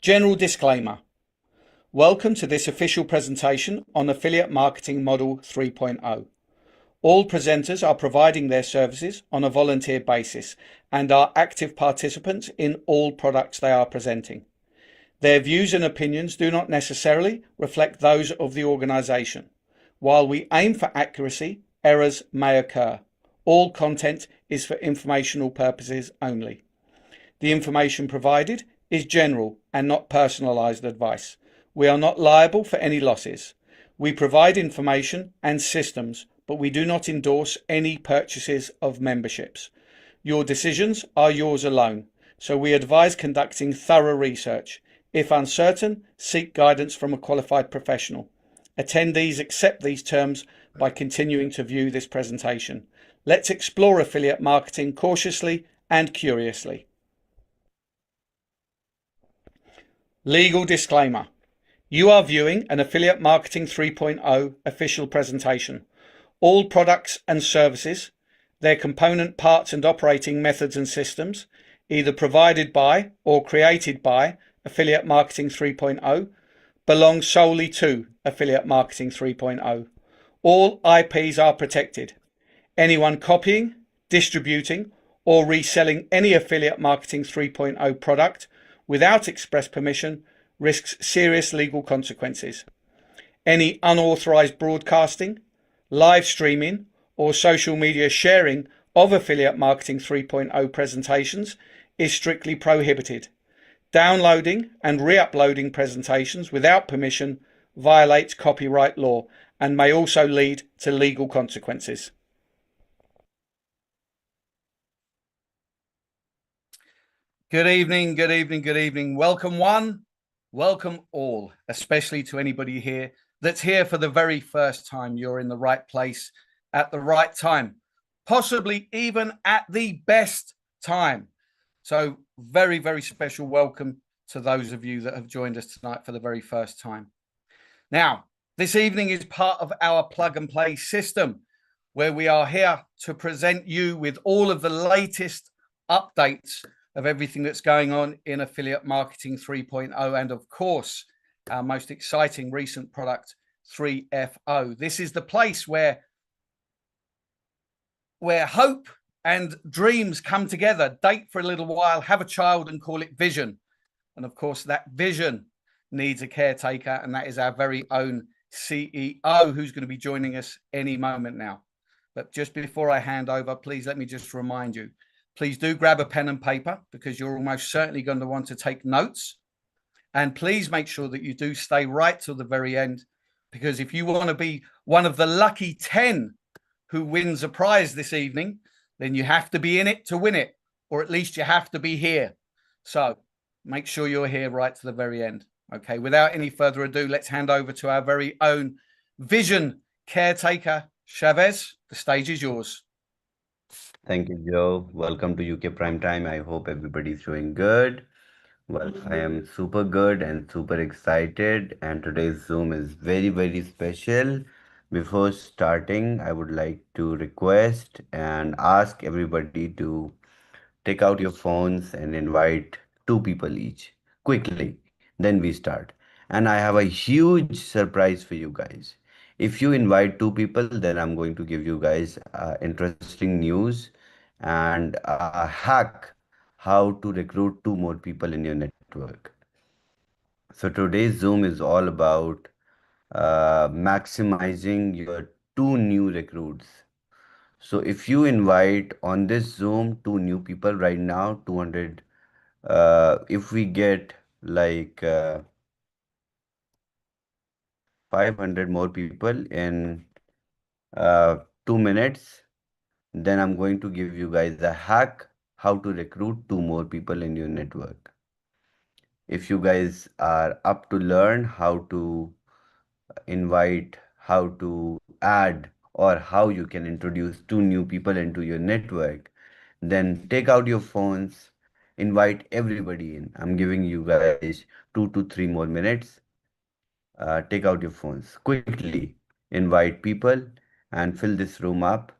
General disclaimer. Welcome to this official presentation on Affiliate Marketing Model 3.0. All presenters are providing their services on a volunteer basis and are active participants in all products they are presenting. Their views and opinions do not necessarily reflect those of the organisation. While we aim for accuracy, errors may occur. All content is for informational purposes only. The information provided is general and not personalised advice. We are not liable for any losses. We provide information and systems, but we do not endorse any purchases of memberships. Your decisions are yours alone, so we advise conducting thorough research. If uncertain, seek guidance from a qualified professional. Attendees accept these terms by continuing to view this presentation. Let's explore affiliate marketing cautiously and curiously. Legal disclaimer. You are viewing an Affiliate Marketing 3.0 official presentation. All products and services, their component parts and operating methods and systems, either provided by or created by Affiliate Marketing 3.0, belong solely to Affiliate Marketing 3.0. All IPs are protected. Anyone copying, distributing, or reselling any Affiliate Marketing 3.0 product without express permission risks serious legal consequences. Any unauthorized broadcasting, live streaming, or social media sharing of Affiliate Marketing 3.0 presentations is strictly prohibited. Downloading and re-uploading presentations without permission violates copyright law and may also lead to legal consequences. Good evening, good evening, good evening. Welcome one, welcome all, especially to anybody here that's here for the very first time. You're in the right place at the right time, possibly even at the best time. So very, very special welcome to those of you that have joined us tonight for the very first time. Now, this evening is part of our plug and play system, where we are here to present you with all of the latest updates of everything that's going on in Affiliate Marketing 3.0 and, of course, our most exciting recent product, 3FO. This is the place where hope and dreams come together, date for a little while, have a child and call it vision. And, of course, that vision needs a caretaker, and that is our very own CEO, who's going to be joining us any moment now. But just before I hand over, please let me just remind you, please do grab a pen and paper, because you're almost certainly going to want to take notes. And please make sure that you do stay right till the very end, because if you want to be one of the lucky 10 who wins a prize this evening, then you have to be in it to win it, or at least you have to be here. So make sure you're here right to the very end. Okay, without any further ado, let's hand over to our very own vision caretaker, Shavez. The stage is yours. Thank you, Joe. Welcome to UK Prime Time. I hope everybody's doing good. Well, I am super good and super excited, and today's Zoom is very, very special. Before starting, I would like to request and ask everybody to take out your phones and invite two people each quickly. Then we start. And I have a huge surprise for you guys. If you invite two people, then I'm going to give you guys interesting news and a hack how to recruit two more people in your network. So today's Zoom is all about maximizing your two new recruits. So if you invite on this Zoom two new people right now, 200, if we get like 500 more people in 2 minutes, then I'm going to give you guys a hack how to recruit two more people in your network. If you guys are up to learn how to invite, how to add, or how you can introduce two new people into your network, then take out your phones, invite everybody in. I'm giving you guys 2 to 3 more minutes. Take out your phones quickly, invite people, and fill this room up.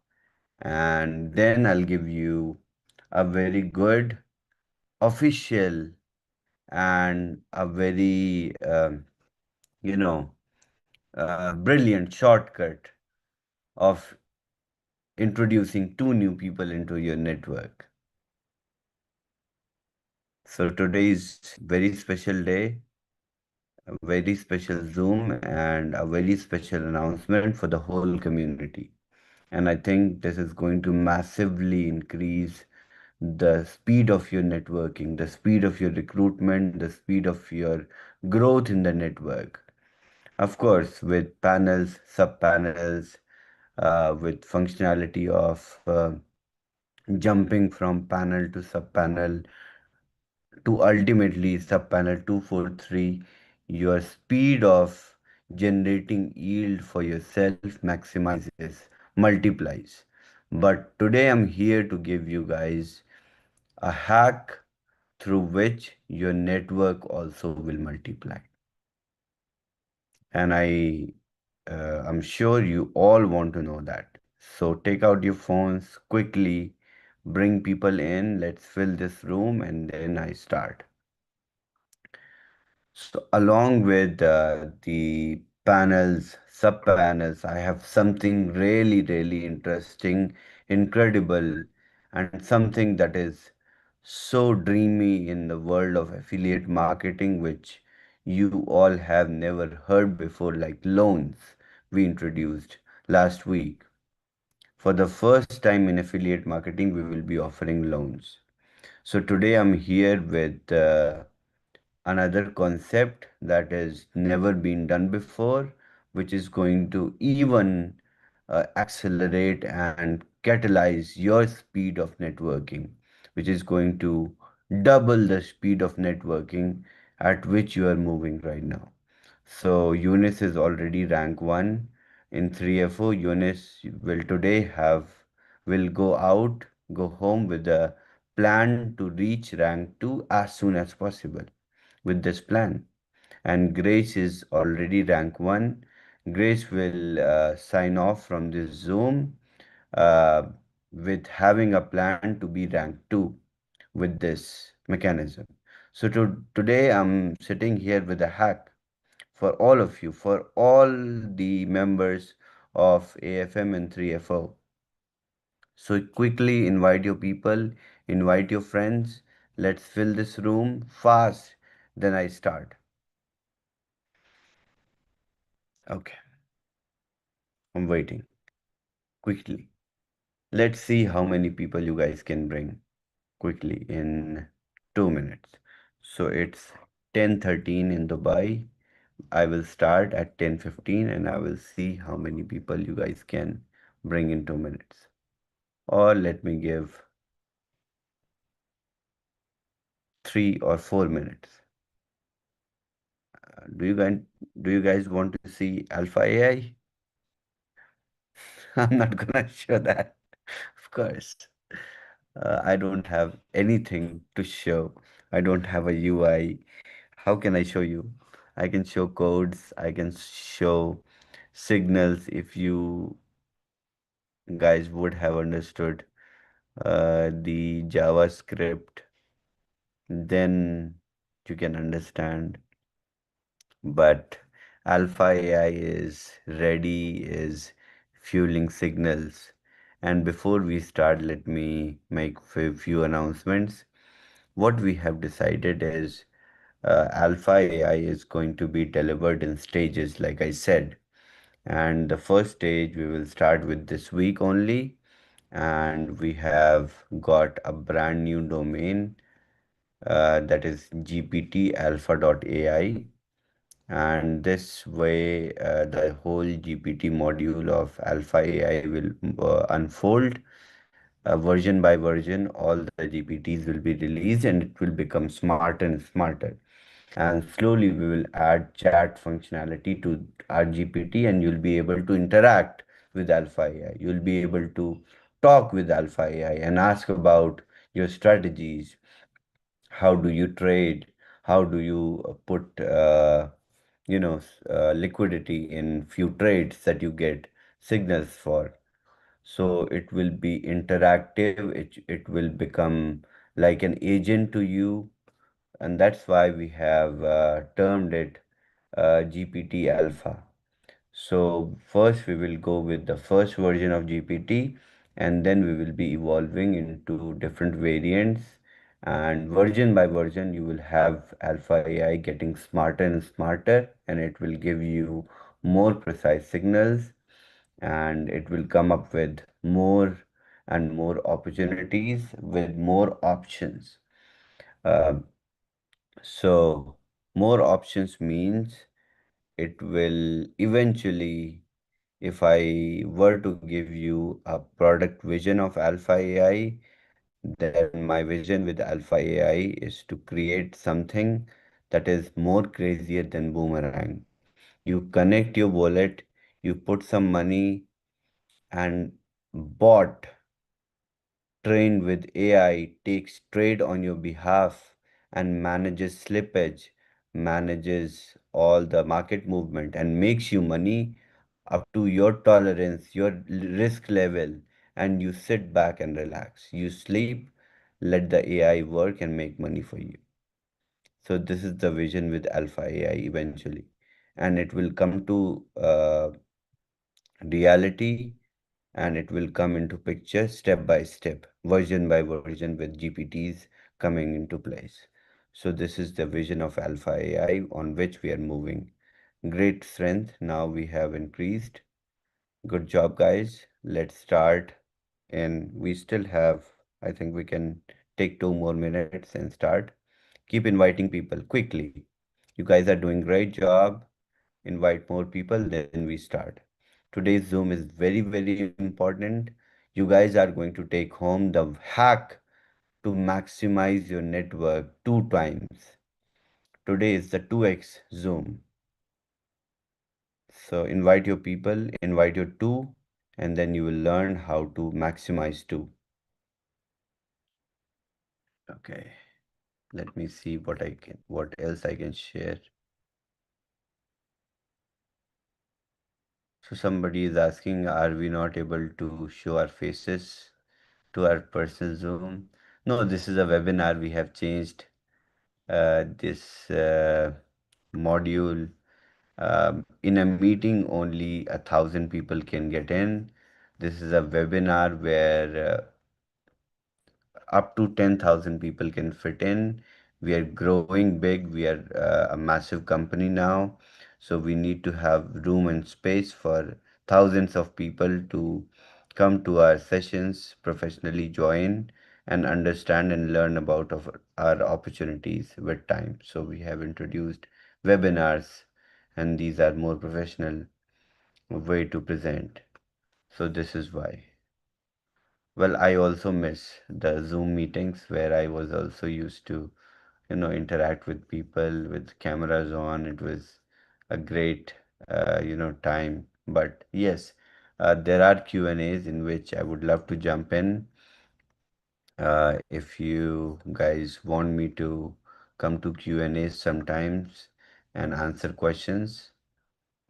And then I'll give you a very good official and a very, you know, brilliant shortcut of introducing two new people into your network. So today is very special day, a very special Zoom, and a very special announcement for the whole community. And I think this is going to massively increase the speed of your networking, the speed of your recruitment, the speed of your growth in the network. Of course, with panels, sub panels, with functionality of jumping from panel to sub panel to ultimately sub panel 243, your speed of generating yield for yourself maximizes, multiplies. But today I'm here to give you guys a hack through which your network also will multiply. And I'm sure you all want to know that. So take out your phones quickly, bring people in, let's fill this room, and then I start. So along with the panels, sub-panels, I have something really, really interesting, incredible, and something that is so dreamy in the world of affiliate marketing, which you all have never heard before, like loans we introduced last week. For the first time in affiliate marketing, we will be offering loans. So today I'm here with another concept that has never been done before, which is going to even accelerate and catalyze your speed of networking, which is going to double the speed of networking at which you are moving right now. So Eunice is already rank 1 in 3FO. Eunice will go out, go home with a plan to reach rank 2 as soon as possible with this plan. And Grace is already rank 1. Grace will sign off from this Zoom uh, with having a plan to be rank 2 with this mechanism. So today I'm sitting here with a hack for all of you, for all the members of AFM and 3FO. So quickly invite your people, invite your friends. Let's fill this room fast. Then I start. Okay, I'm waiting. Quickly. Let's see how many people you guys can bring quickly in 2 minutes. So it's 10:13 in Dubai. I will start at 10:15 and I will see how many people you guys can bring in 2 minutes. Or let me give 3 or 4 minutes. Do you guys want to see Alpha AI? I'm not gonna show that, of course. I don't have anything to show. I don't have a UI. How can I show you? I can show codes. I can show signals if you guys would have understood the JavaScript, then you can understand. But Alpha AI is ready, is fueling signals. And before we start, let me make a few announcements. What we have decided is Alpha AI is going to be delivered in stages, like I said. And the first stage we will start with this week only. And we have got a brand new domain that is gptalpha.ai. And this way, the whole GPT module of Alpha AI will unfold version by version. All the GPTs will be released and it will become smarter and smarter. And slowly we will add chat functionality to our GPT and you'll be able to interact with Alpha AI. You'll be able to talk with Alpha AI and ask about your strategies. How do you trade? How do you put liquidity in few trades that you get signals for? So it will be interactive. It will become like an agent to you. and that's why we have termed it GPT Alpha. So first we will go with the first version of GPT, and then we will be evolving into different variants, and version by version you will have Alpha AI getting smarter and smarter, and it will give you more precise signals, and it will come up with more and more opportunities with more options. Uh, so more options means it will eventually, if I were to give you a product vision of Alpha AI, then my vision with Alpha AI is to create something that is more crazier than Boomerang. You connect your wallet, you put some money, and bot trained with AI takes trade on your behalf and manages slippage, manages all the market movement, and makes you money up to your tolerance, your risk level, and you sit back and relax. You sleep, let the AI work and make money for you. So this is the vision with Alpha AI eventually, and it will come to reality, and it will come into picture step by step, version by version, with GPTs coming into place. So this is the vision of Alpha AI on which we are moving. Great strength now we have increased. Good job, guys. Let's start. And we still have, I think we can take 2 more minutes and start. Keep inviting people quickly. You guys are doing great job. Invite more people, then we start. Today's Zoom is very, very important. You guys are going to take home the hack to maximize your network 2 times. Today is the 2x Zoom. So invite your people, invite your two, and then you will learn how to maximize two. Okay, let me see what else I can share. So somebody is asking, are we not able to show our faces to our personal Zoom? No, this is a webinar. We have changed this module. In a meeting, only 1,000 people can get in. This is a webinar where up to 10,000 people can fit in. We are growing big. We are a massive company now. So we need to have room and space for thousands of people to come to our sessions, professionally join, and understand and learn about of our opportunities with time. So we have introduced webinars, and these are more professional way to present. So this is why. Well, I also miss the Zoom meetings where I was also used to, interact with people with cameras on. It was a great, time. But yes, there are Q&As in which I would love to jump in. If you guys want me to come to Q&As sometimes and answer questions,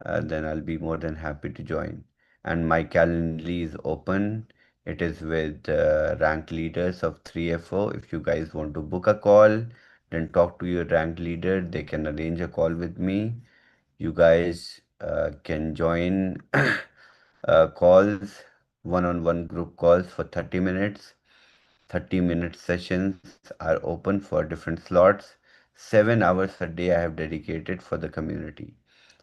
then I'll be more than happy to join. And my Calendly is open. It is with ranked leaders of 3FO. If you guys want to book a call, then talk to your ranked leader. They can arrange a call with me. You guys can join calls, one-on-one group calls for 30 minutes. 30-minute sessions are open for different slots. 7 hours a day I have dedicated for the community.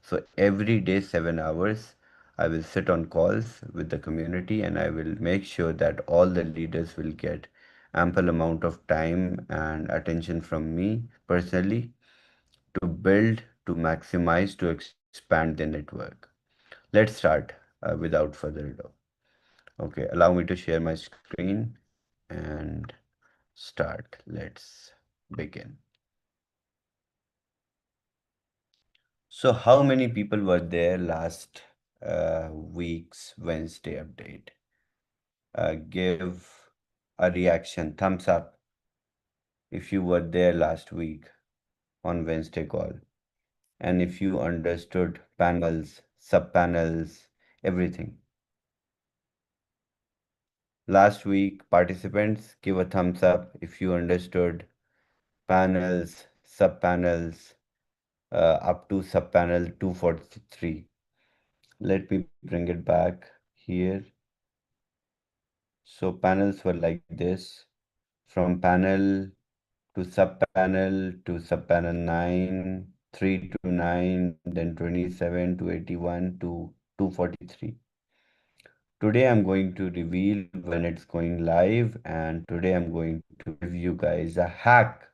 So every day, 7 hours, I will sit on calls with the community, and I will make sure that all the leaders will get ample amount of time and attention from me personally to build, to maximize, to expand their network. Let's start without further ado. Okay, allow me to share my screen and start. Let's begin. So, how many people were there last week's Wednesday update? Give a reaction, thumbs up if you were there last week on Wednesday call, and if you understood panels, sub panels, everything. Last week, participants, give a thumbs up if you understood panels, subpanels up to subpanel 243. Let me bring it back here. So panels were like this, from panel to subpanel 9, 3 to 9, then 27 to 81 to 243. Today I'm going to reveal when it's going live, and today I'm going to give you guys a hack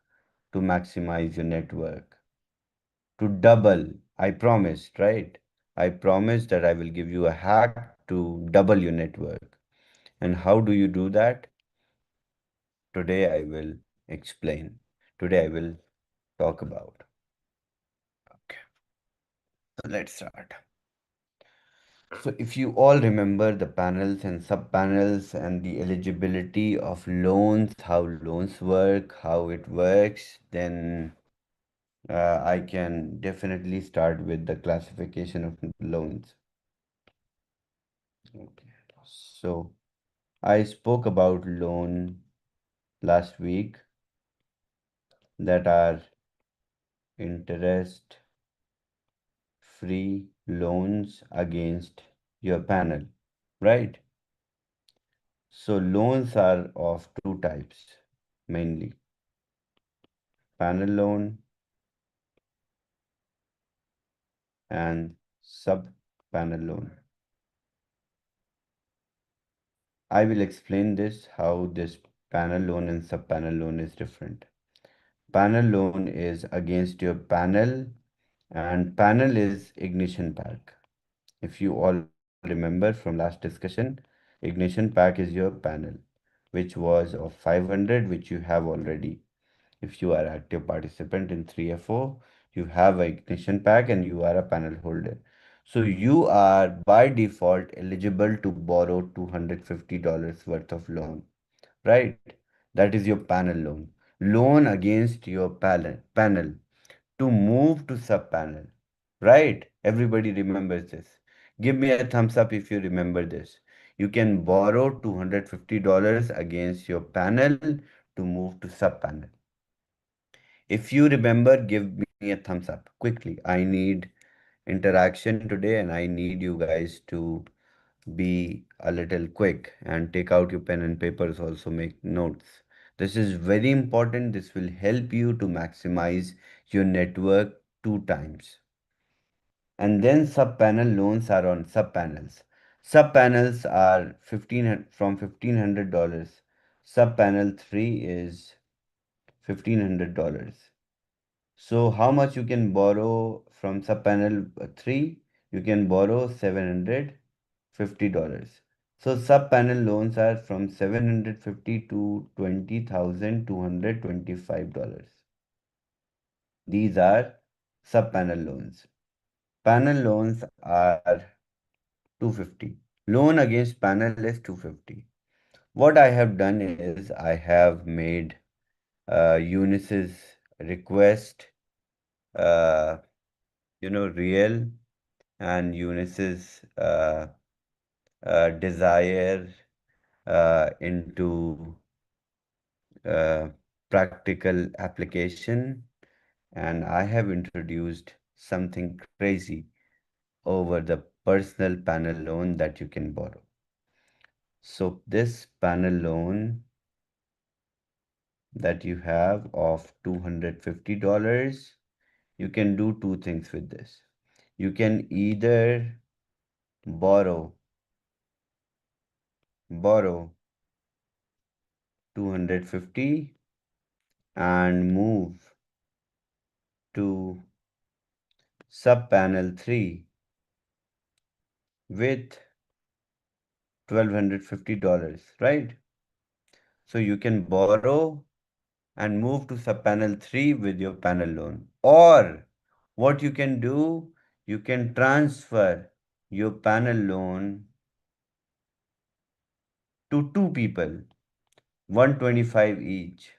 to maximize your network. To double, I promised, right? I promised that I will give you a hack to double your network. And how do you do that? Today I will explain. Today I will talk about. Okay, so let's start. So if you all remember the panels and subpanels and the eligibility of loans, how loans work, how it works, then I can definitely start with the classification of loans. Okay. So I spoke about loan last week that are interest free loans against your panel, right? So loans are of two types mainly: panel loan and sub panel loan. I will explain this how this panel loan and sub panel loan is different. Panel loan is against your panel, and panel is ignition pack. If you all remember from last discussion, ignition pack is your panel, which was of 500, which you have already. If you are active participant in 3FO, you have a ignition pack and you are a panel holder. So you are by default eligible to borrow $250 worth of loan, right? That is your panel loan. Loan against your panel to move to sub panel, right? Everybody remembers this. Give me a thumbs up if you remember this. You can borrow $250 against your panel to move to sub panel. If you remember, give me a thumbs up quickly. I need interaction today and I need you guys to be a little quick and take out your pen and papers, also make notes. This is very important. This will help you to maximize your network two times. And then sub-panel loans are on sub-panels. Sub-panels are 15 from $1,500. Sub-panel 3 is $1,500. So how much you can borrow from sub-panel 3? You can borrow $750. So sub-panel loans are from 750 to $20,225. These are sub-panel loans. Panel loans are 250. Loan against panel is 250. What I have done is I have made Eunice's request, uh, real, and Eunice's desire into uh, practical application, and I have introduced something crazy over the personal panel loan that you can borrow. So this panel loan that you have of $250, you can do two things with this. You can either borrow borrow 250 and move to sub panel 3 with $1,250, right? So you can borrow and move to sub panel 3 with your panel loan. Or what you can do, you can transfer your panel loan to two people, 125 each.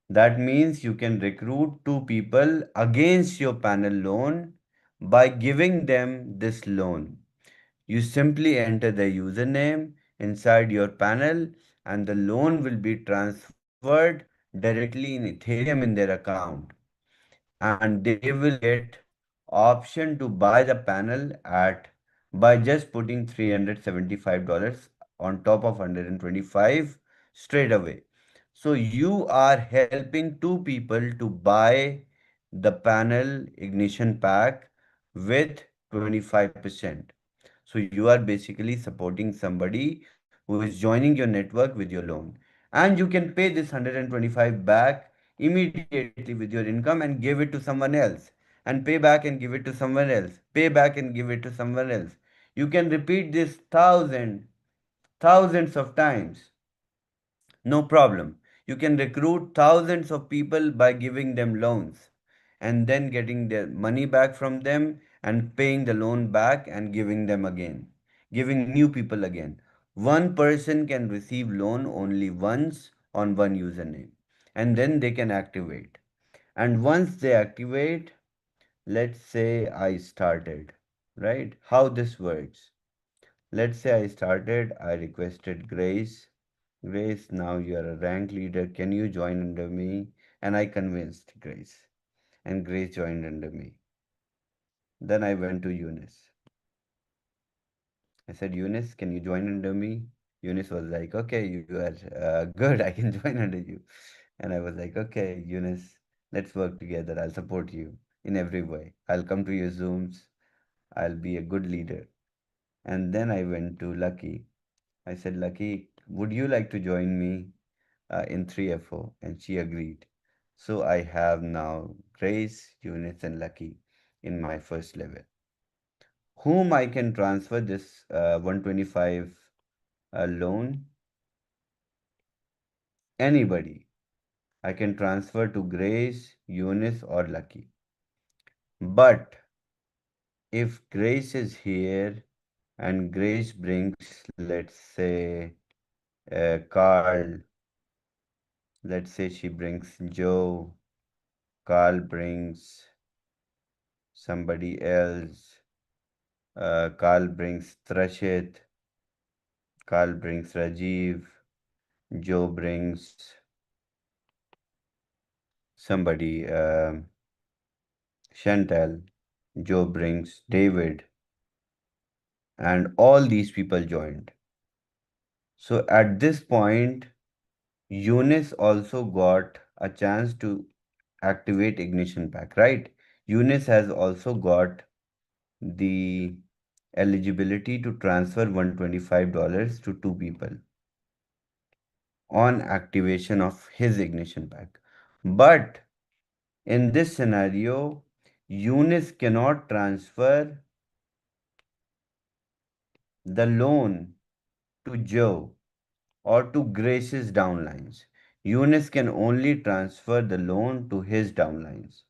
That means you can recruit two people against your panel loan by giving them this loan. You simply enter the username inside your panel and the loan will be transferred directly in Ethereum in their account, and they will get option to buy the panel at by just putting $375 on top of 125 straight away. So you are helping two people to buy the panel ignition pack with 25%. So you are basically supporting somebody who is joining your network with your loan. And you can pay this 125 back immediately with your income and give it to someone else. And pay back and give it to someone else. Pay back and give it to someone else. You can repeat this thousands of times. No problem. You can recruit thousands of people by giving them loans and then getting their money back from them and paying the loan back and giving them again, giving new people again. One person can receive loan only once on one username and then they can activate. And once they activate, let's say I started, right? How this works. Let's say I started, I requested Grace. Grace, now you are a rank leader. Can you join under me? And I convinced Grace. And Grace joined under me. Then I went to Eunice. I said, Eunice, can you join under me? Eunice was like, okay, you are good. I can join under you. And I was like, okay, Eunice, let's work together. I'll support you in every way. I'll come to your Zooms. I'll be a good leader. And then I went to Lucky. I said, Lucky, would you like to join me in 3FO? And she agreed. So I have now Grace, Eunice, and Lucky in my first level, whom I can transfer this 125 loan. Anybody. I can transfer to Grace, Eunice, or Lucky. But if Grace is here and Grace brings, let's say, Carl, let's say she brings Joe, Carl brings somebody else. Carl brings Trashit. Carl brings Rajiv. Joe brings somebody, Chantal. Joe brings David. And all these people joined. So at this point, Eunice also got a chance to activate Ignition Pack, right? Eunice has also got the eligibility to transfer $125 to two people on activation of his ignition pack. But in this scenario, Eunice cannot transfer the loan to Joe or to Grace's downlines. Eunice can only transfer the loan to his downlines.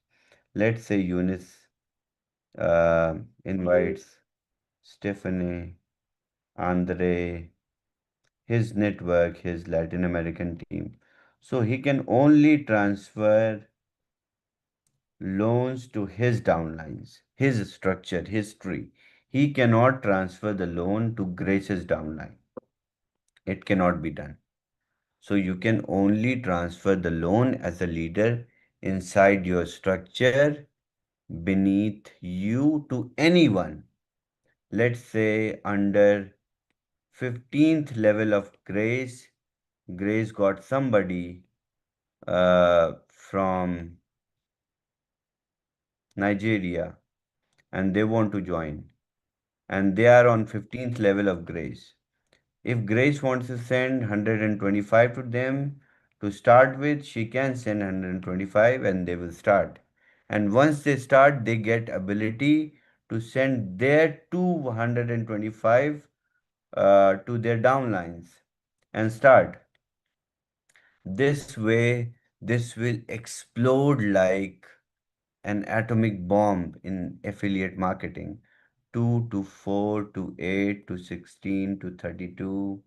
Let's say Eunice invites Stephanie, Andre, his network, his Latin American team. So he can only transfer loans to his downlines, his structure, his tree. He cannot transfer the loan to Grace's downline. It cannot be done. So you can only transfer the loan as a leader inside your structure beneath you to anyone. Let's say under 15th level of Grace, Grace got somebody from Nigeria and they want to join and they are on 15th level of Grace. If Grace wants to send 125 to them to start with, she can send 125 and they will start. And once they start, they get ability to send their 225 to their downlines and start. This way, this will explode like an atomic bomb in affiliate marketing. 2 to 4 to 8 to 16 to 32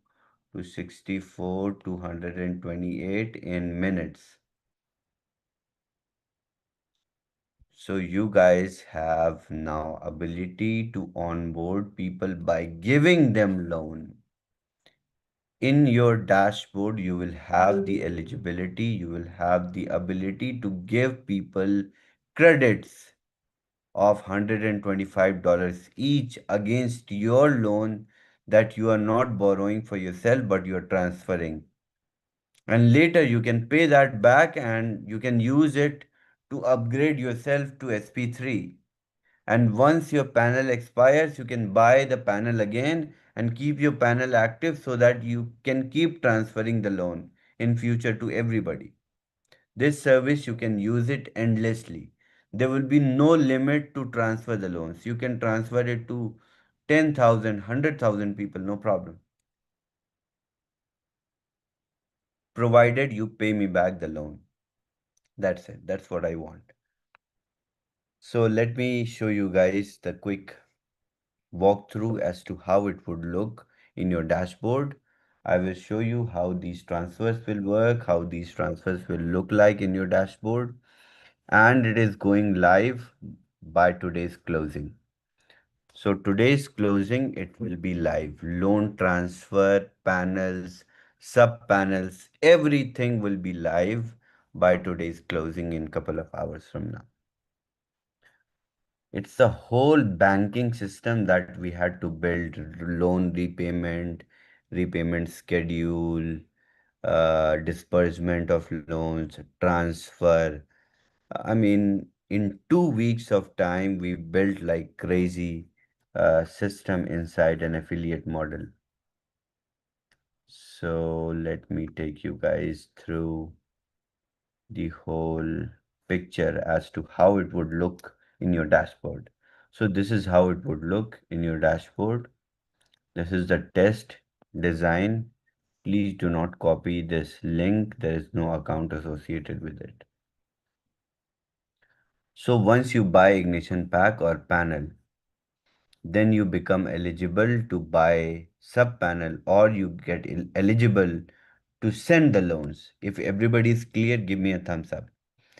to 64 to 128 in minutes. So you guys have now ability to onboard people by giving them loan. In your dashboard, you will have the eligibility, you will have the ability to give people credits of $125 each against your loan that you are not borrowing for yourself but you are transferring. And later you can pay that back and you can use it to upgrade yourself to SP3. And once your panel expires, you can buy the panel again and keep your panel active so that you can keep transferring the loan in future to everybody. This service, you can use it endlessly. There will be no limit to transfer the loans. You can transfer it to 10,000, 100,000 people, no problem. Provided you pay me back the loan. That's it. That's what I want. So let me show you guys the quick walkthrough as to how it would look in your dashboard. I will show you how these transfers will work, how these transfers will look like in your dashboard, and it is going live by today's closing. So today's closing, it will be live. Loan transfer, panels, sub panels, everything will be live by today's closing in couple of hours from now. It's the whole banking system that we had to build, loan repayment, repayment schedule, disbursement of loans, transfer. I mean, in 2 weeks of time, we built like crazy system inside an affiliate model. So let me take you guys through the whole picture as to how it would look in your dashboard. So this is how it would look in your dashboard. This is the test design. Please do not copy this link. There is no account associated with it. So once you buy ignition pack or panel, then you become eligible to buy sub panel or you get eligible to send the loans. If everybody is clear, give me a thumbs up.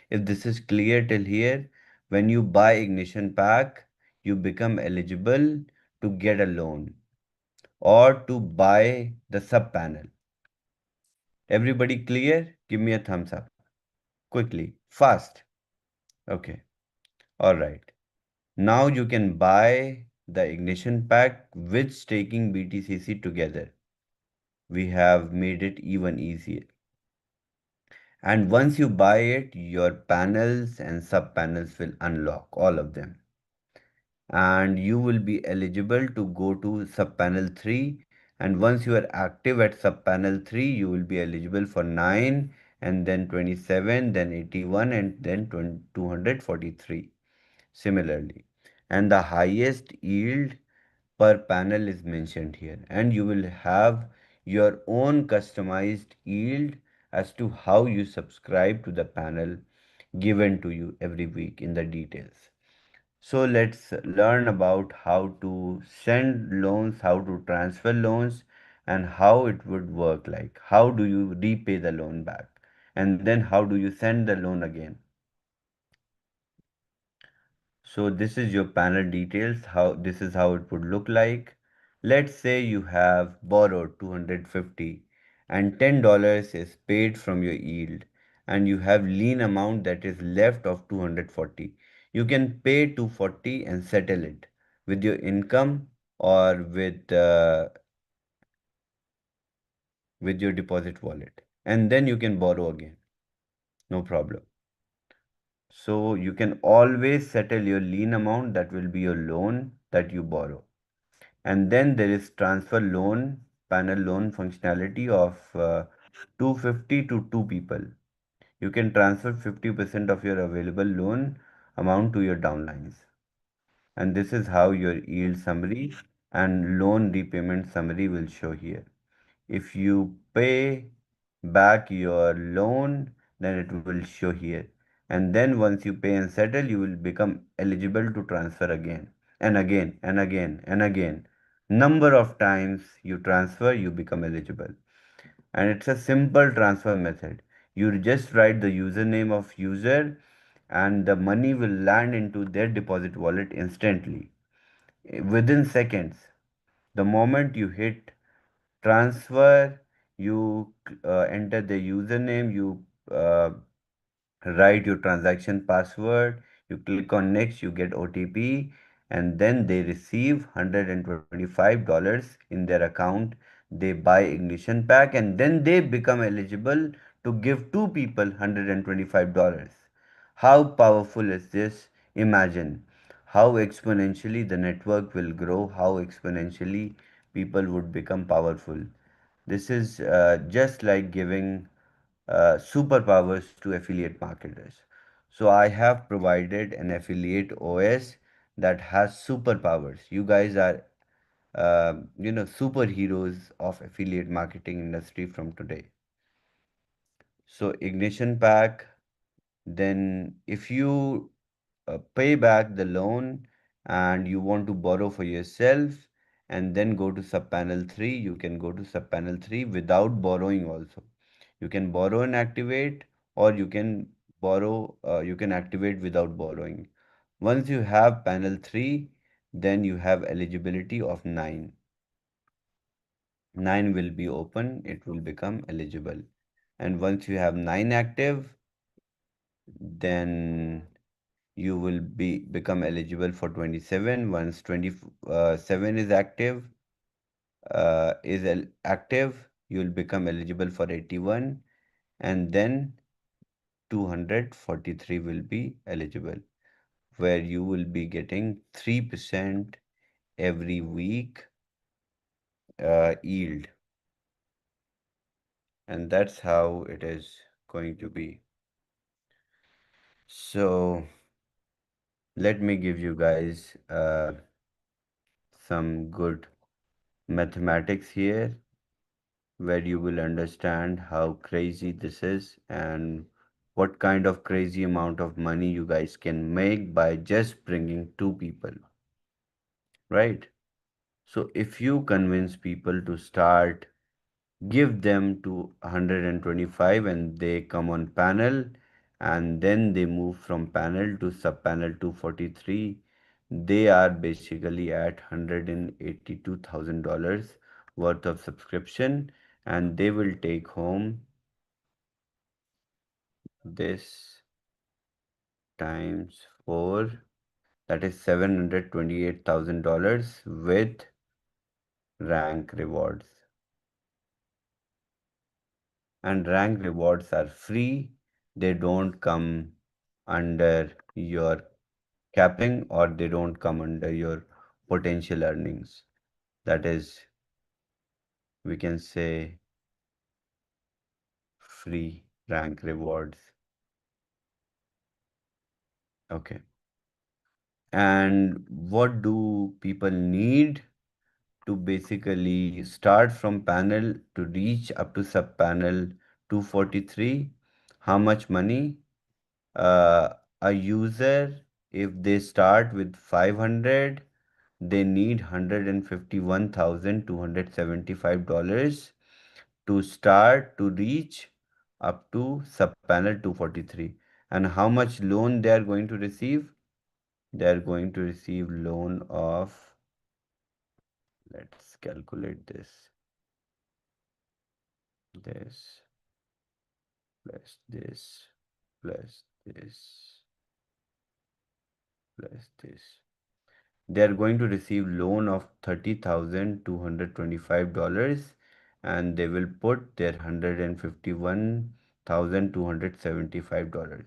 If this is clear till here, when you buy ignition pack, you become eligible to get a loan or to buy the sub panel. Everybody clear? Give me a thumbs up. Quickly, fast. Okay. All right. Now you can buy the ignition pack with staking BTCC together. We have made it even easier. And once you buy it, your panels and sub panels will unlock all of them. And you will be eligible to go to sub panel 3. And once you are active at sub panel 3, you will be eligible for 9 and then 27, then 81 and then 243 similarly. And the highest yield per panel is mentioned here. And you will have your own customized yield as to how you subscribe to the panel given to you every week in the details. So let's learn about how to send loans, how to transfer loans, and how it would work like. How do you repay the loan back? And then how do you send the loan again? So this is your panel details, how this is how it would look like. Let's say you have borrowed 250 and $10 is paid from your yield and you have lien amount that is left of 240. You can pay 240 and settle it with your income or with your deposit wallet. And then you can borrow again. No problem. So you can always settle your lien amount, that will be your loan that you borrow. And then there is transfer loan, panel loan functionality of 250 to two people. You can transfer 50% of your available loan amount to your downlines. And this is how your yield summary and loan repayment summary will show here. If you pay back your loan, then it will show here. And then once you pay and settle, you will become eligible to transfer again and again and again and again. Number of times you transfer, you become eligible. And it's a simple transfer method. You just write the username of user and the money will land into their deposit wallet instantly within seconds. The moment you hit transfer, You enter the username, you write your transaction password, you click on next, you get OTP, and then they receive $125 in their account. They buy ignition pack, and then they become eligible to give two people $125. How powerful is this? Imagine how exponentially the network will grow, how exponentially people would become powerful. This is just like giving superpowers to affiliate marketers. So I have provided an affiliate OS that has superpowers. You guys are, superheroes of affiliate marketing industry from today. So ignition pack. Then if you pay back the loan and you want to borrow for yourself and then go to subpanel 3, you can go to subpanel 3 without borrowing also. You can borrow and activate, or you can activate without borrowing. Once you have panel 3, then you have eligibility of 9. 9 will be open, it will become eligible. And once you have 9 active, then you will become eligible for 27. Once 27 is active, you will become eligible for 81, and then 243 will be eligible, where you will be getting 3% every week yield, and that's how it is going to be. So let me give you guys some good mathematics here, where you will understand how crazy this is and what kind of crazy amount of money you guys can make by just bringing two people, right? So if you convince people to start, give them to 125 and they come on panel, and then they move from panel to subpanel 243, they are basically at $182,000 worth of subscription, and they will take home this times 4, that is $728,000 with rank rewards. And rank rewards are free. They don't come under your capping, or they don't come under your potential earnings. That is, we can say, free rank rewards. Okay. And what do people need to basically start from panel to reach up to sub panel 243? How much money? A user, if they start with 500, they need $151,275 to start to reach up to subpanel 243. And how much loan they are going to receive? They are going to receive loan of, let's calculate this plus this plus this plus this. They are going to receive loan of $30,225, and they will put their $151,275.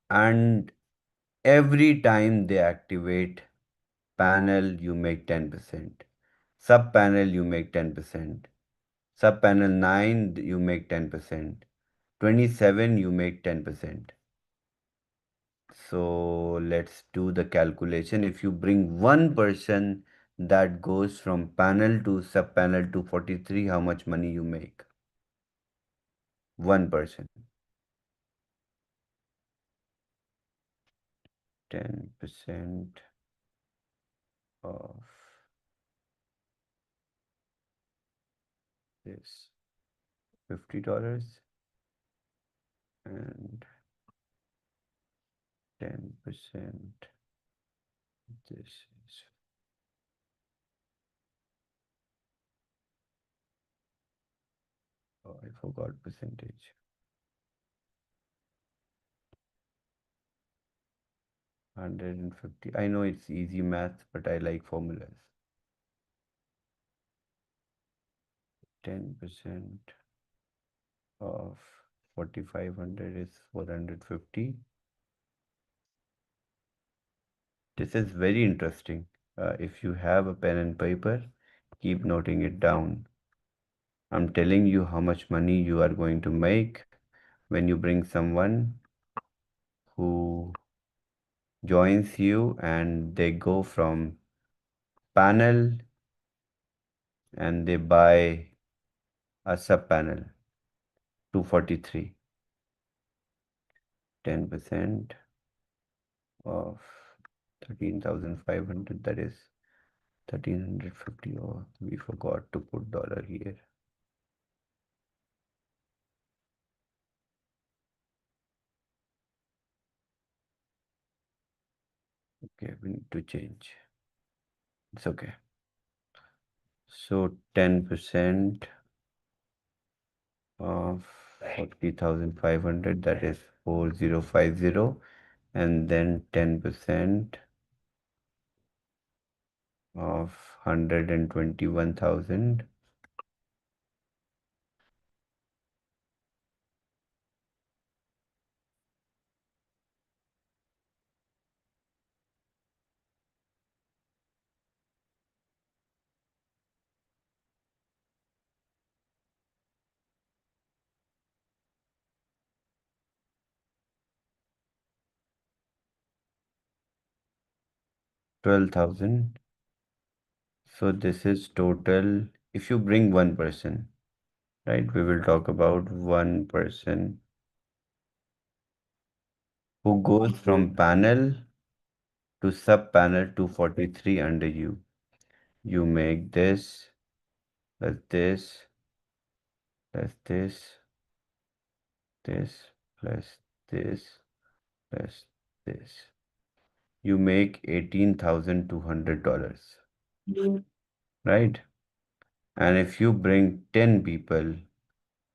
And every time they activate panel, you make 10%. Sub panel, you make 10%. Sub panel 9, you make 10%. 27, you make 10%. So let's do the calculation. If you bring one person that goes from panel to sub panel to 43, how much money you make? One person. 10% of this, $50, and 10% this is I forgot percentage. 150. I know it's easy math, but I like formulas. 10% of 4500 is 450. This is very interesting. If you have a pen and paper, keep noting it down. I'm telling you how much money you are going to make when you bring someone who joins you and they go from panel and they buy a sub panel 243. 10% of 13,500, that is 1350. Oh, we forgot to put dollar here. Okay, we need to change. It's okay. So 10% of 40,500, that is 4050, and then 10% of 121,000. 12,000. So this is total. If you bring one person, right? We will talk about one person who goes from panel to sub panel 243 under you. You make this, plus this, plus this, plus this, plus this. You make $18,200, right? And if you bring 10 people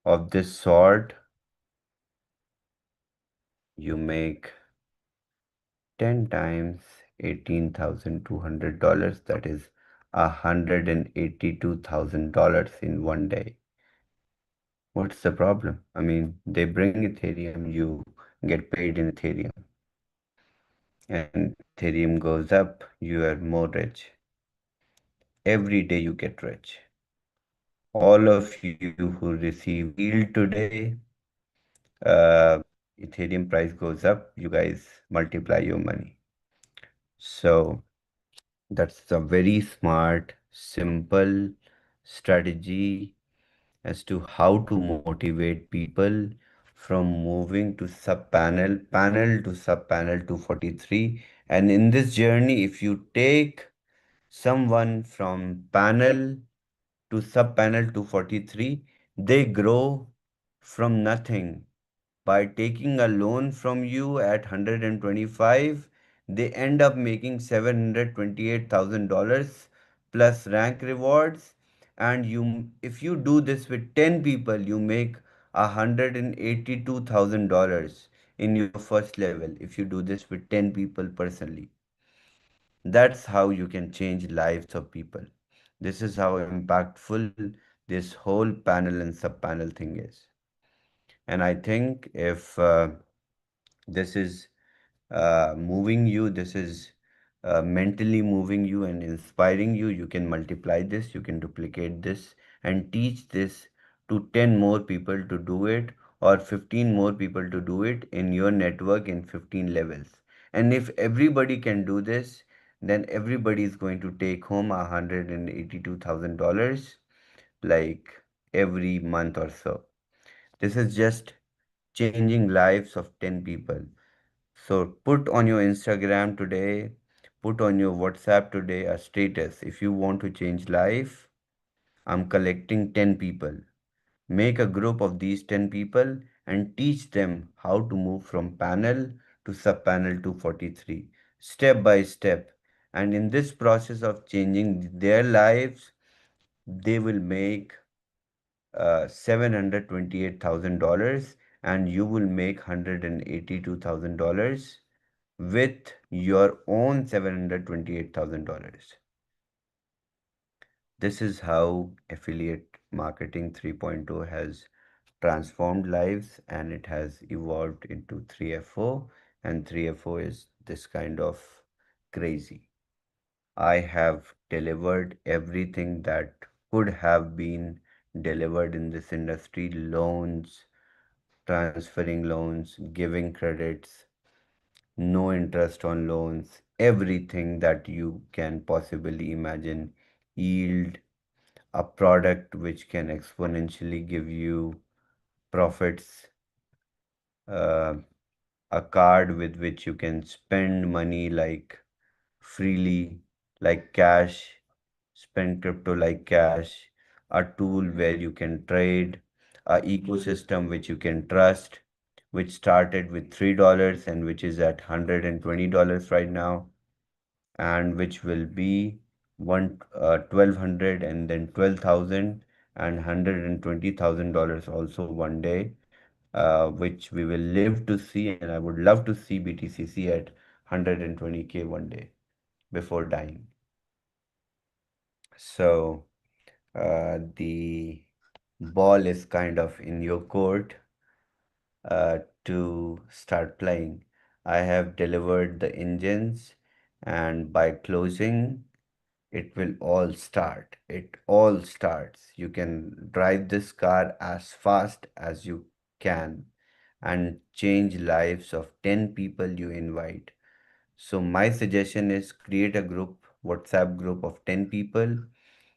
of this sort, you make 10 times $18,200. That is $182,000 in one day. What's the problem? I mean, they bring Ethereum, you get paid in Ethereum. And Ethereum goes up, you are more rich. Every day you get rich. All of you who receive yield today, uh, Ethereum price goes up, you guys multiply your money. So that's a very smart, simple strategy as to how to motivate people from moving to panel to sub panel 243. And in this journey, if you take someone from panel to sub panel 243, they grow from nothing. By taking a loan from you at 125, they end up making $728,000 plus rank rewards. And if you do this with 10 people, you make $182,000 in your first level. If you do this with 10 people personally, that's how you can change lives of people. This is how impactful this whole panel and sub panel thing is. And I think if this is moving you, this is mentally moving you and inspiring you, you can multiply this, you can duplicate this, and teach this to 10 more people to do it, or 15 more people to do it in your network in 15 levels. And if everybody can do this, then everybody is going to take home $182,000 like every month or so. This is just changing lives of 10 people. So put on your Instagram today, put on your WhatsApp today a status. If you want to change life, I'm collecting 10 people. Make a group of these 10 people and teach them how to move from panel to sub panel 243, step by step. And in this process of changing their lives, they will make $728,000 and you will make $182,000 with your own $728,000. This is how affiliate marketing 3.0 has transformed lives and it has evolved into 3FO, and 3FO is this kind of crazy. I have delivered everything that could have been delivered in this industry: loans, transferring loans, giving credits, no interest on loans, everything that you can possibly imagine, yield, a product which can exponentially give you profits, uh, a card with which you can spend money like freely, like cash, spend crypto like cash, a tool where you can trade, a ecosystem which you can trust, which started with $3 and which is at $120 right now, and which will be 1,200 and then 12,000 and $120,000 also one day, which we will live to see, and I would love to see BTCC at 120K one day before dying. So the ball is kind of in your court to start playing. I have delivered the engines, and by closing, it will all start. It all starts. You can drive this car as fast as you can and change lives of 10 people you invite. So my suggestion is create a group, WhatsApp group of 10 people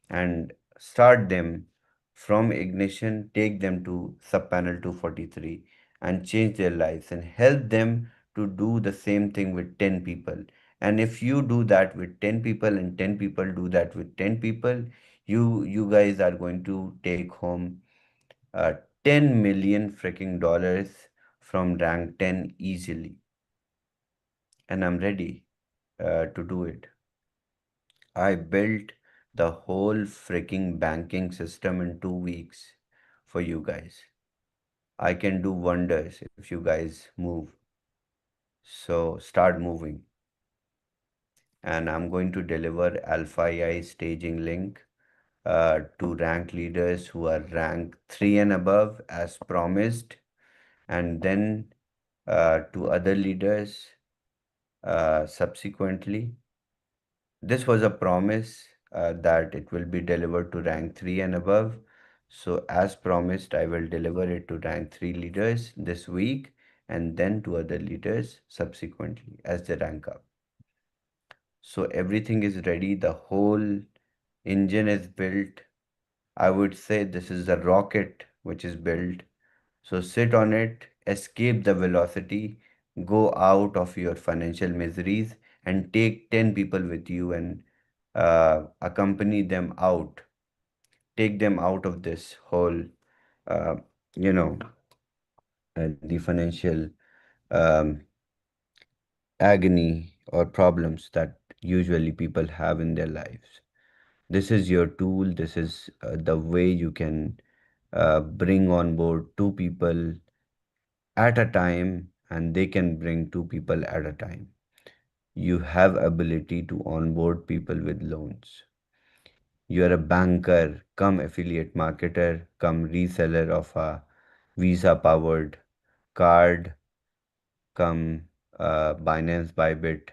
and start them from ignition, take them to subpanel 243 and change their lives and help them to do the same thing with 10 people. And if you do that with 10 people and 10 people do that with 10 people, you guys are going to take home 10 million freaking dollars from rank 10 easily. And I'm ready to do it. I built the whole freaking banking system in 2 weeks for you guys. I can do wonders if you guys move. So start moving. And I'm going to deliver Alpha AI staging link to rank leaders who are rank 3 and above as promised. And then to other leaders subsequently. This was a promise that it will be delivered to rank 3 and above. So, as promised, I will deliver it to rank 3 leaders this week and then to other leaders subsequently as they rank up. So, everything is ready, the whole engine is built. I would say this is the rocket which is built. So, sit on it, escape the velocity, go out of your financial miseries, and take 10 people with you and accompany them out, take them out of this whole, uh, you know, the financial um, agony or problems that usually people have in their lives. This is your tool. This is the way you can bring on board two people at a time, and they can bring two people at a time. You have ability to onboard people with loans. You are a banker, come affiliate marketer, come reseller of a Visa powered card, come Binance Bybit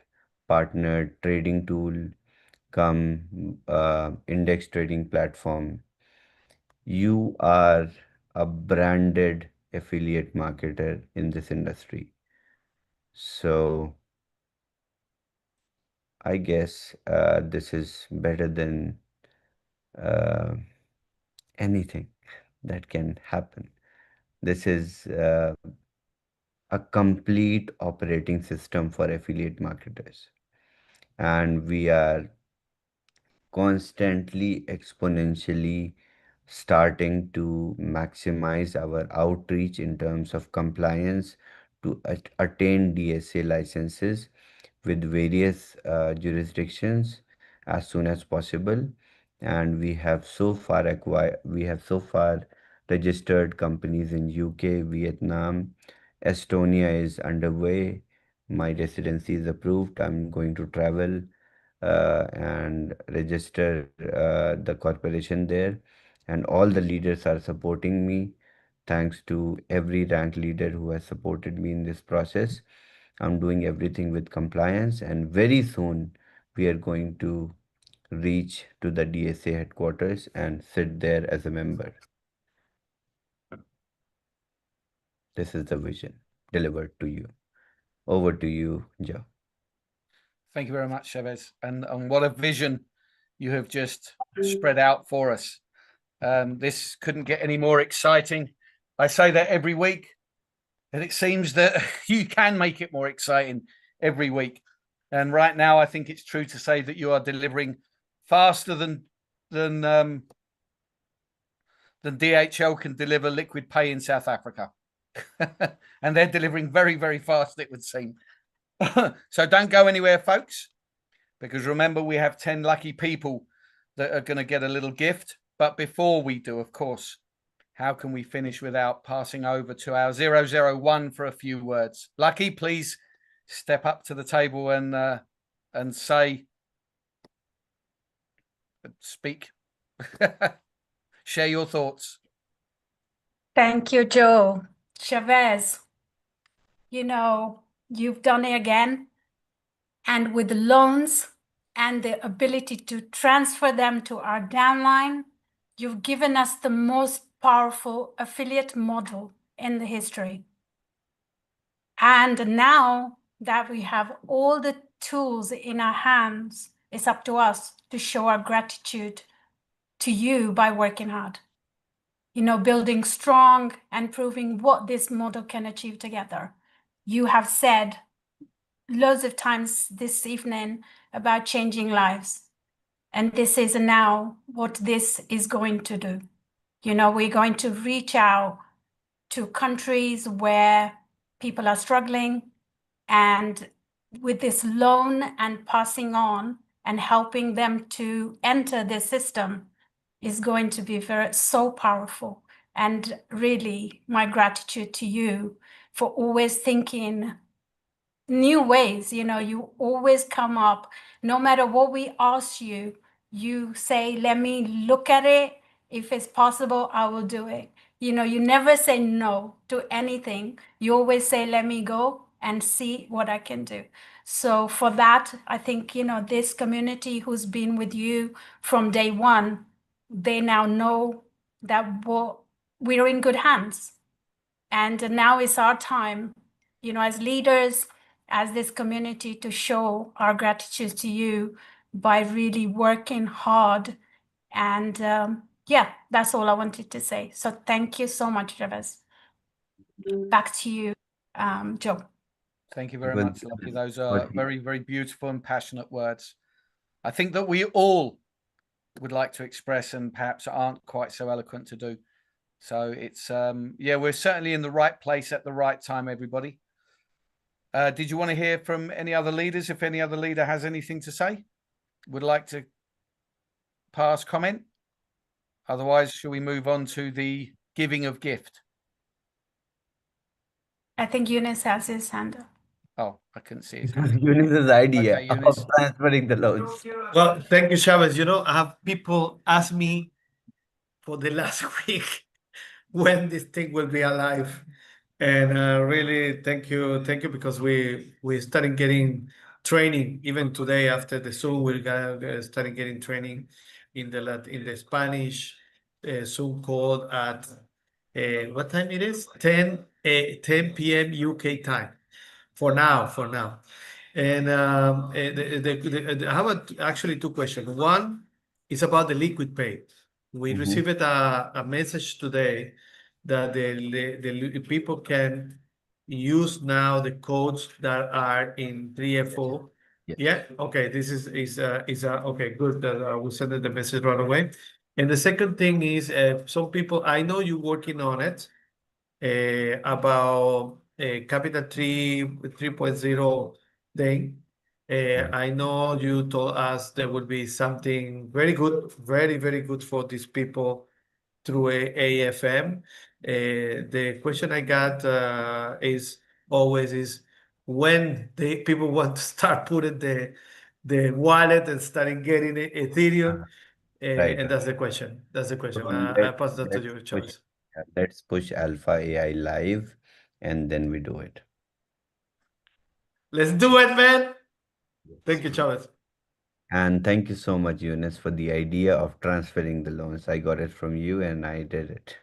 partnered trading tool, come index trading platform. You are a branded affiliate marketer in this industry. So I guess this is better than uh, anything that can happen. This is a complete operating system for affiliate marketers. And we are constantly, exponentially starting to maximize our outreach in terms of compliance to attain DSA licenses with various jurisdictions as soon as possible. And we have so far registered companies in UK, Vietnam, Estonia is underway. My residency is approved. I'm going to travel and register the corporation there, and all the leaders are supporting me. Thanks to every rank leader who has supported me in this process. I'm doing everything with compliance, and very soon we are going to reach to the DSA headquarters and sit there as a member. This is the vision delivered to you. Over to you, Joe. Thank you very much, Shavez. And what a vision you have just spread out for us. This couldn't get any more exciting. I say that every week, and it seems that you can make it more exciting every week. And right now, I think it's true to say that you are delivering faster than DHL can deliver liquid pay in South Africa. And they're delivering very, very fast, it would seem. So don't go anywhere, folks, because remember, we have 10 lucky people that are going to get a little gift. But before we do, of course, how can we finish without passing over to our 001 for a few words? Lucky, please step up to the table and speak. Share your thoughts. Thank you, Joe. Shavez, you know, you've done it again. And with the loans and the ability to transfer them to our downline, you've given us the most powerful affiliate model in the history. And now that we have all the tools in our hands, it's up to us to show our gratitude to you by working hard. You know, building strong and proving what this model can achieve together. You have said loads of times this evening about changing lives. And this is now what this is going to do. You know, we're going to reach out to countries where people are struggling, and with this loan and passing on and helping them to enter the system is going to be so powerful. And really, my gratitude to you for always thinking new ways. You know, you always come up, no matter what we ask you, you say, let me look at it. If it's possible, I will do it. You know, you never say no to anything. You always say, let me go and see what I can do. So for that, I think, you know, this community who's been with you from day one, they now know that we're in good hands. And now it's our time, you know, as leaders, as this community, to show our gratitude to you by really working hard. And yeah, that's all I wanted to say. So thank you so much, Shavez. Back to you, Joe. Thank you very Well, much, Lucky. Those are what- very, very beautiful and passionate words. I think that we all would like to express and perhaps aren't quite so eloquent to do. So it's, yeah, we're certainly in the right place at the right time, everybody. Did you want to hear from any other leaders? If any other leader has anything to say, would like to pass comment? Otherwise, shall we move on to the giving of gift? I think Eunice has his hand up. Oh, I couldn't see his This is hand. Eunice's idea Okay, Eunice. of transferring the loans. Well, thank you, Shavez. You know, I have people ask me for the last week when this thing will be alive. And really, thank you, because we started getting training even today after the Zoom. We're gonna start getting training in the Spanish Zoom call at what time it is? 10 p.m. UK time. For now. And I have actually two questions. One is about the liquid pay. We Mhm. received a message today that the people can use now the codes that are in 3FO. Yes. Yeah. Okay. This is okay. Good. That I will send the message right away. And the second thing is, some people, I know you're working on it, about Capital 3.0 thing. I know you told us there would be something very good, very, very good for these people through AFM. The question I got is always when people want to start putting the wallet and starting getting Ethereum, Right. and that's the question. That's the question. So I pass that to you, let's Chavez. push Alpha AI live, and then we do it. Let's do it, man. Thank you, Yes. Chavez. And thank you so much, Eunice, for the idea of transferring the loans. I got it from you, and I did it.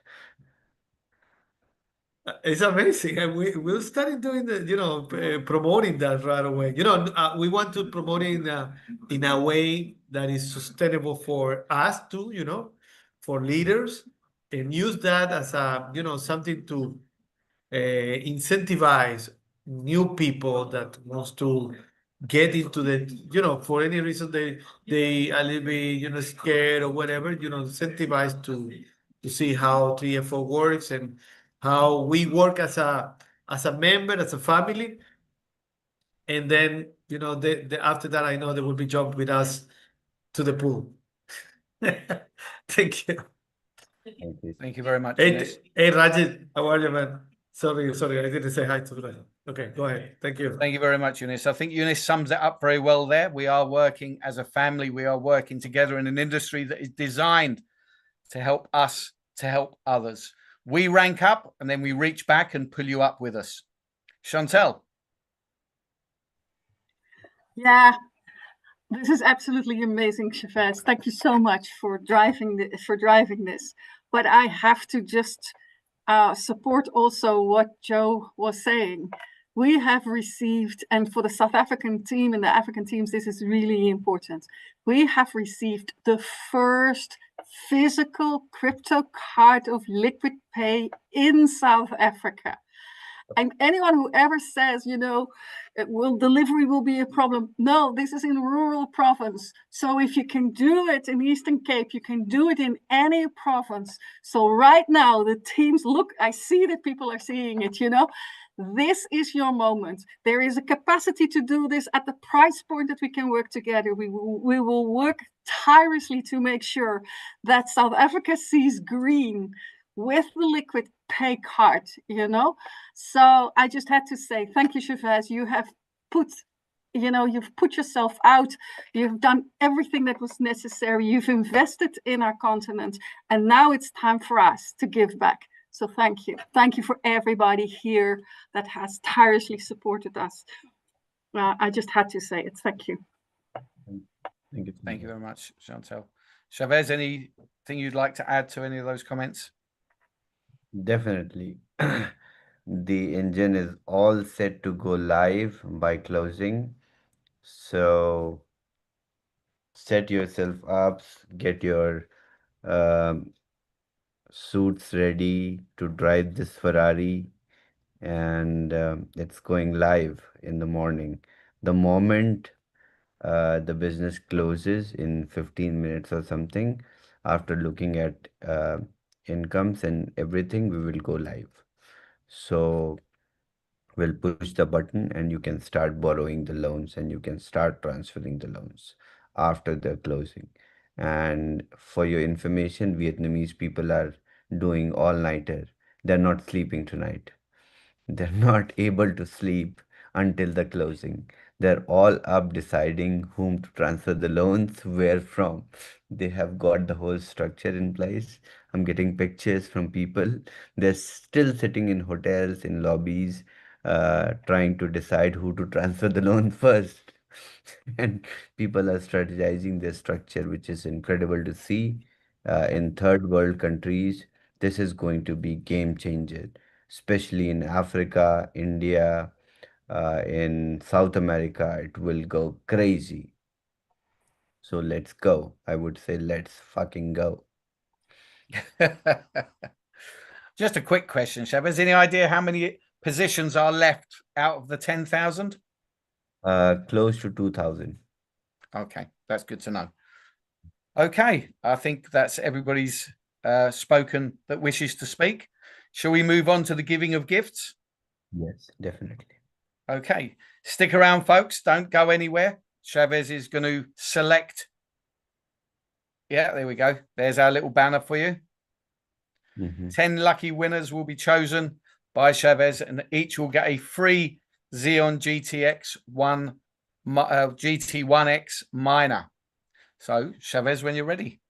It's amazing, and we'll start doing promoting that right away. We want to promote it in a way that is sustainable for us too. For leaders, and use that as a something to incentivize new people that wants to get into for any reason they a little bit scared or whatever, incentivized to see how 3FO works and how we work as a member, as a family. And then after that, I know they will be jumped with us to the pool. Thank you. Thank you. Thank you very much, Hey, Eunice. hey Rajit, how are you, man? Sorry, I didn't say hi to Rajit. Okay, go ahead. Thank you. Thank you very much, Eunice. I think Eunice sums it up very well there. We are working as a family. We are working together in an industry that is designed to help us, to help others. We rank up and then we reach back and pull you up with us. Chantel. Yeah, this is absolutely amazing, Shavez. Thank you so much for driving this. But I have to just support also what Joe was saying. We have received, and for the South African team and the African teams, this is really important. We have received the first physical crypto card of liquid pay in South Africa. And anyone who ever says, delivery will be a problem. No, this is in rural province. So if you can do it in Eastern Cape, you can do it in any province. So right now, the teams, look, I see that people are seeing it, This is your moment. There is a capacity to do this at the price point that we can work together. We will work tirelessly to make sure that South Africa sees green with the liquid pay card, So I just had to say, thank you, Shavez. You have you've put yourself out. You've done everything that was necessary. You've invested in our continent. And now it's time for us to give back. So thank you. Thank you for everybody here that has tirelessly supported us. I just had to say it. Thank you. Thank you. Thank you very much, Chantel. Shavez, anything you'd like to add to any of those comments? Definitely. The engine is all set to go live by closing. So set yourself up, get your suits ready to drive this Ferrari, and it's going live in the morning. The moment the business closes in 15 minutes or something, after looking at incomes and everything, we will go live. So we'll push the button and you can start borrowing the loans and you can start transferring the loans after the closing. And for your information, Vietnamese people are doing all-nighter. They're not sleeping tonight. They're not able to sleep until the closing. They're all up deciding whom to transfer the loans, where from. They have got the whole structure in place. I'm getting pictures from people. They're still sitting in hotels, in lobbies, trying to decide who to transfer the loan first. And people are strategizing their structure, which is incredible to see. In third world countries, this is going to be game changer, especially in Africa, India, in South America. It will go crazy. So let's go. I would say let's fucking go. Just a quick question, Shavez. Any idea how many positions are left out of the 10,000? Close to 2,000. Okay, that's good to know. Okay, I think that's everybody's spoken that wishes to speak. Shall we move on to the giving of gifts? Yes, definitely. Okay, stick around, folks. Don't go anywhere. Shavez is going to select. Yeah, there we go. There's our little banner for you. Mhm. 10 lucky winners will be chosen by Shavez, and each will get a free Xeon GT1X Minor. So, Shavez, when you're ready.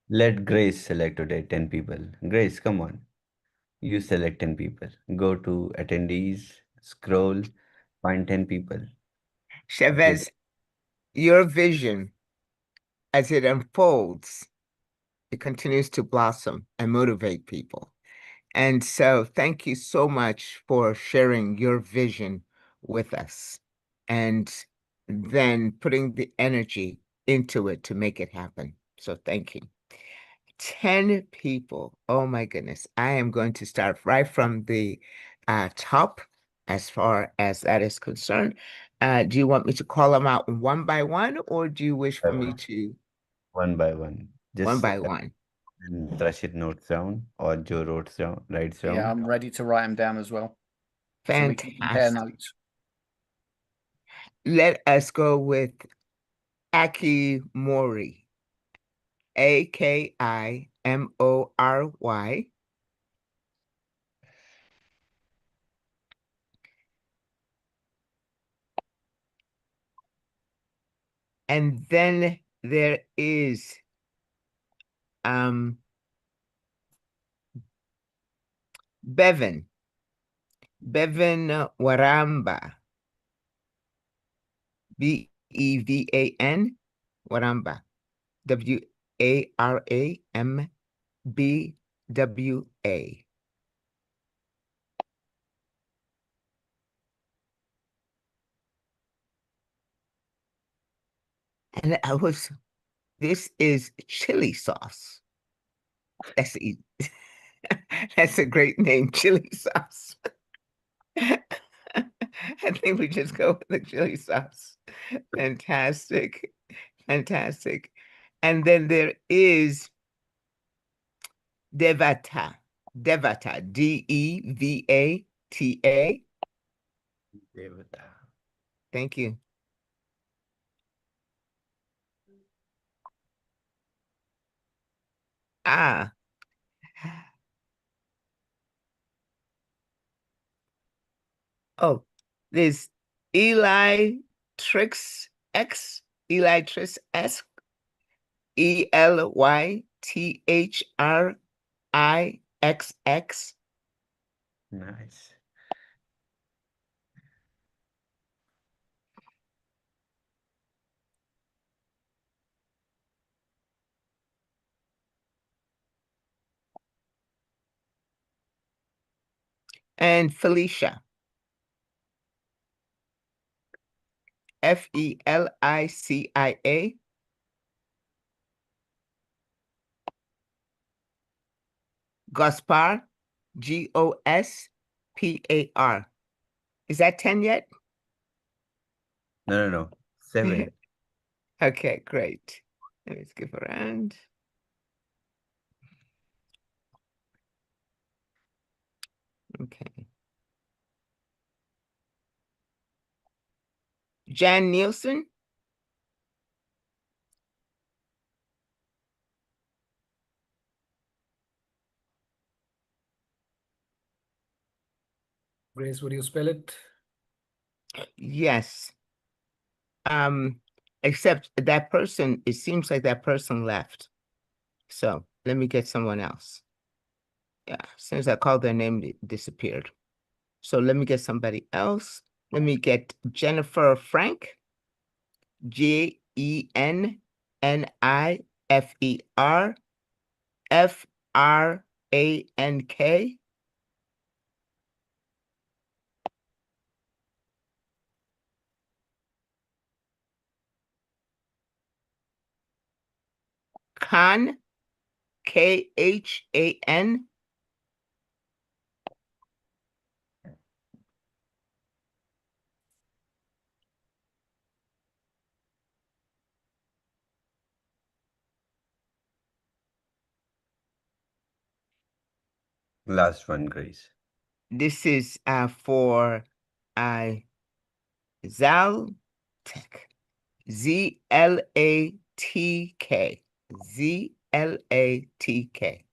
Let Grace select today 10 people. Grace, come on. You select 10 people. Go to attendees, scroll, find 10 people. Chavez, your vision, as it unfolds, it continues to blossom and motivate people. And so thank you so much for sharing your vision with us and then putting the energy into it to make it happen. So thank you. 10 people. Oh my goodness. I am going to start right from the top as far as that is concerned. Do you want me to call them out one by one, or do you wish for me to? One by one. One Just by one. Rashid notes down or Joe writes down. Yeah, I'm ready to write them down as well. So we can compare Fantastic. notes. Let us go with Aki Mori. Akimory. And then there is Bevan Waramba. Bevan Waramba. WARAMBWA. And this is chili sauce. That's that's a great name, chili sauce. I think we just go with the chili sauce. Fantastic. Fantastic. And then there is Devata. Devata. DEVATA. Thank you. Ah. Oh, there's Eli Trix X. Eli Trix S. ELYTHRIXX. Nice. And Felicia. FELICIA. Gospar. GOSPAR. Is that 10 yet? No. 7. Okay, great. Let me skip around. Okay. Jan Nielsen. Grace, would you spell it? Yes. Except that person, it seems like that person left. So let me get someone else. Yeah, as soon as I called their name, it disappeared. So let me get somebody else. Let me get Jennifer Frank. JENNIFER FRANK. Khan, KHAN. Last one, Grace. This is for Zaltec. ZLATK. ZLATK.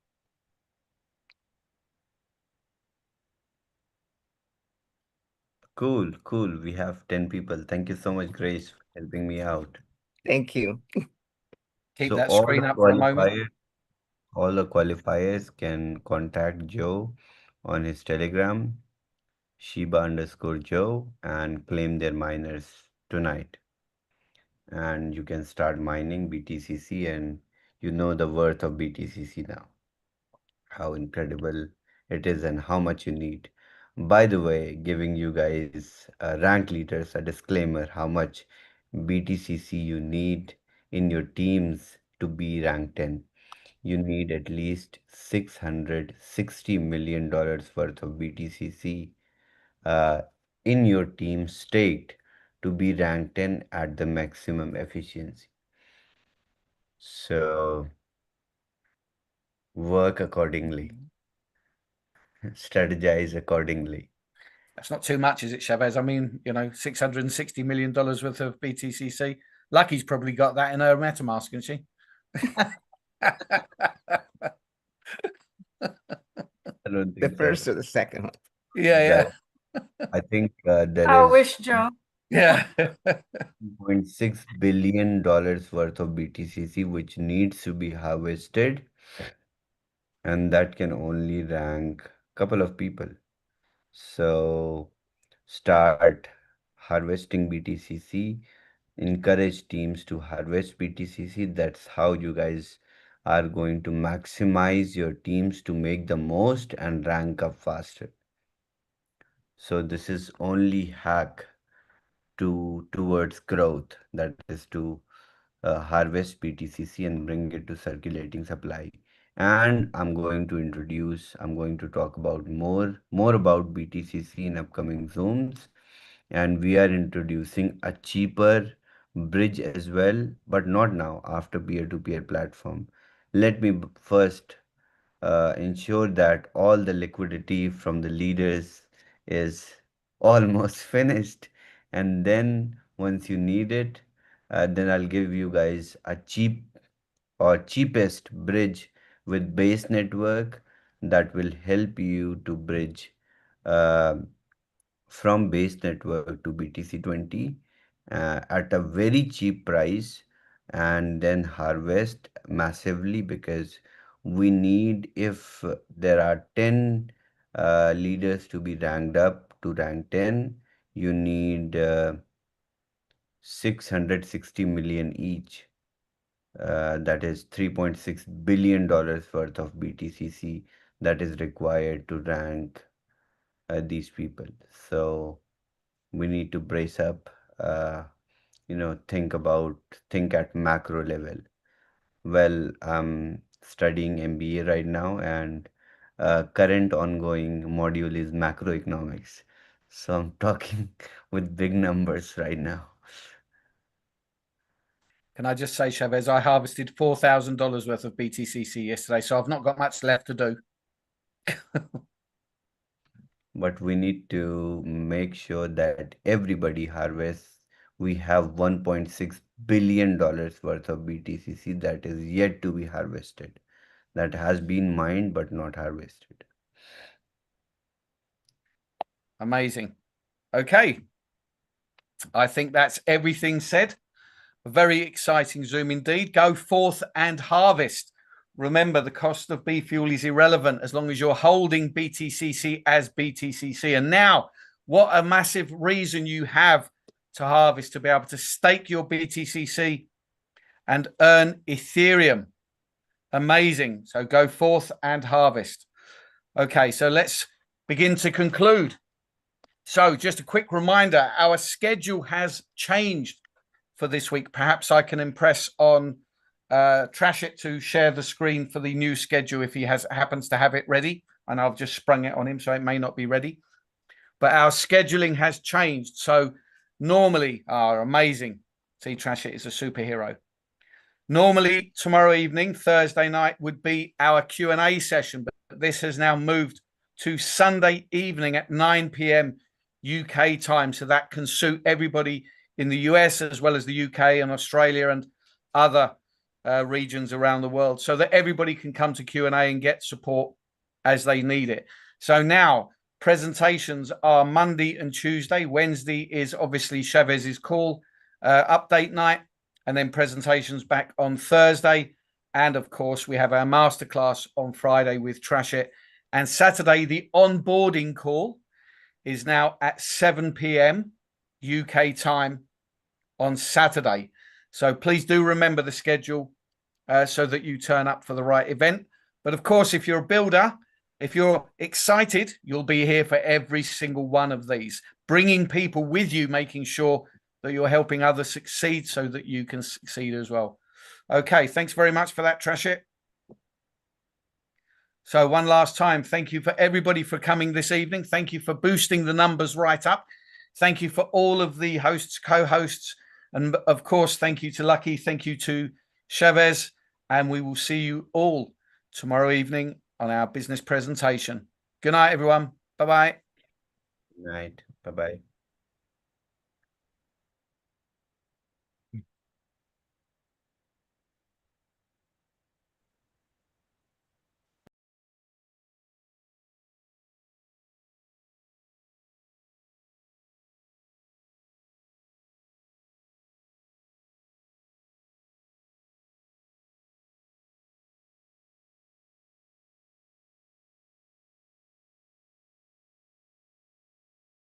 Cool, cool. We have 10 people. Thank you so much, Grace, for helping me out. Thank you. Keep So that all the screen up for a moment. qualifiers can contact Joe on his Telegram, Shiba_Joe, and claim their miners tonight. And you can start mining BTCC, and you know the worth of BTCC now, how incredible it is and how much you need. By the way, giving you guys rank leaders a disclaimer how much BTCC you need in your teams to be rank 10. You need at least $660 million worth of BTCC uh, in your team staked to be rank 10 at the maximum efficiency. So work accordingly, strategize accordingly. That's not too much, is it, Shavez? I mean, $660 million worth of BTCC. Lucky's probably got that in her MetaMask, isn't she? I don't The think first so. or the second one? Yeah. I think there I is wish, Joe. Yeah. $2.6 billion worth of BTCC which needs to be harvested, and that can only rank a couple of people. So start harvesting BTCC, encourage teams to harvest BTCC. That's how you guys are going to maximize your teams to make the most and rank up faster. So this is only hack towards growth, that is to harvest BTCC and bring it to circulating supply. And I'm going to talk about more about BTCC in upcoming Zooms. And we are introducing a cheaper bridge as well, but not now, after peer-to-peer platform. Let me first ensure that all the liquidity from the leaders is almost finished. And then once you need it, then I'll give you guys a cheapest bridge with base network that will help you to bridge uh, from base network to BTC20 at a very cheap price, and then harvest massively, because we need, if there are 10 leaders to be ranked up to rank 10, you need 660 million each. That is $3.6 billion worth of BTCC that is required to rank these people. So we need to brace up, think at macro level. Well, I'm studying MBA right now, and current ongoing module is macroeconomics. So I'm talking with big numbers right now. Can I just say, Shavez, I harvested $4,000 worth of BTCC yesterday, so I've not got much left to do. But we need to make sure that everybody harvests. We have $1.6 billion worth of BTCC that is yet to be harvested, that has been mined but not harvested. Amazing. Okay. I think that's everything said. A very exciting Zoom indeed. Go forth and harvest. Remember, the cost of B fuel is irrelevant as long as you're holding BTCC as BTCC. And now, what a massive reason you have to harvest, to be able to stake your BTCC and earn Ethereum. Amazing. So go forth and harvest. Okay, so let's begin to conclude. So just a quick reminder, our schedule has changed for this week. Perhaps I can impress on Trashit to share the screen for the new schedule if he happens to have it ready. And I've just sprung it on him, so it may not be ready. But our scheduling has changed. So normally, amazing. See, Trashit is a superhero. Normally, tomorrow evening, Thursday night, would be our Q&A session, but this has now moved to Sunday evening at 9 p.m. UK time. So that can suit everybody in the US as well as the UK and Australia and other regions around the world, so that everybody can come to Q&A and get support as they need it. So now Presentations are Monday and Tuesday. Wednesday is obviously Chavez's call update night, and then presentations back on Thursday. And of course, we have our masterclass on Friday with Trash It. And Saturday, the onboarding call is now at 7 p.m. UK time on Saturday. So please do remember the schedule so that you turn up for the right event. But of course, if you're a builder, if you're excited, you'll be here for every single one of these, bringing people with you, making sure that you're helping others succeed so that you can succeed as well. Okay, thanks very much for that, Trash It. So one last time, thank you for everybody for coming this evening. Thank you for boosting the numbers right up. Thank you for all of the hosts, co-hosts, and of course, thank you to Lucky. Thank you to Shavez, and we will see you all tomorrow evening on our business presentation. Good night, everyone. Bye-bye. Good night. Bye-bye.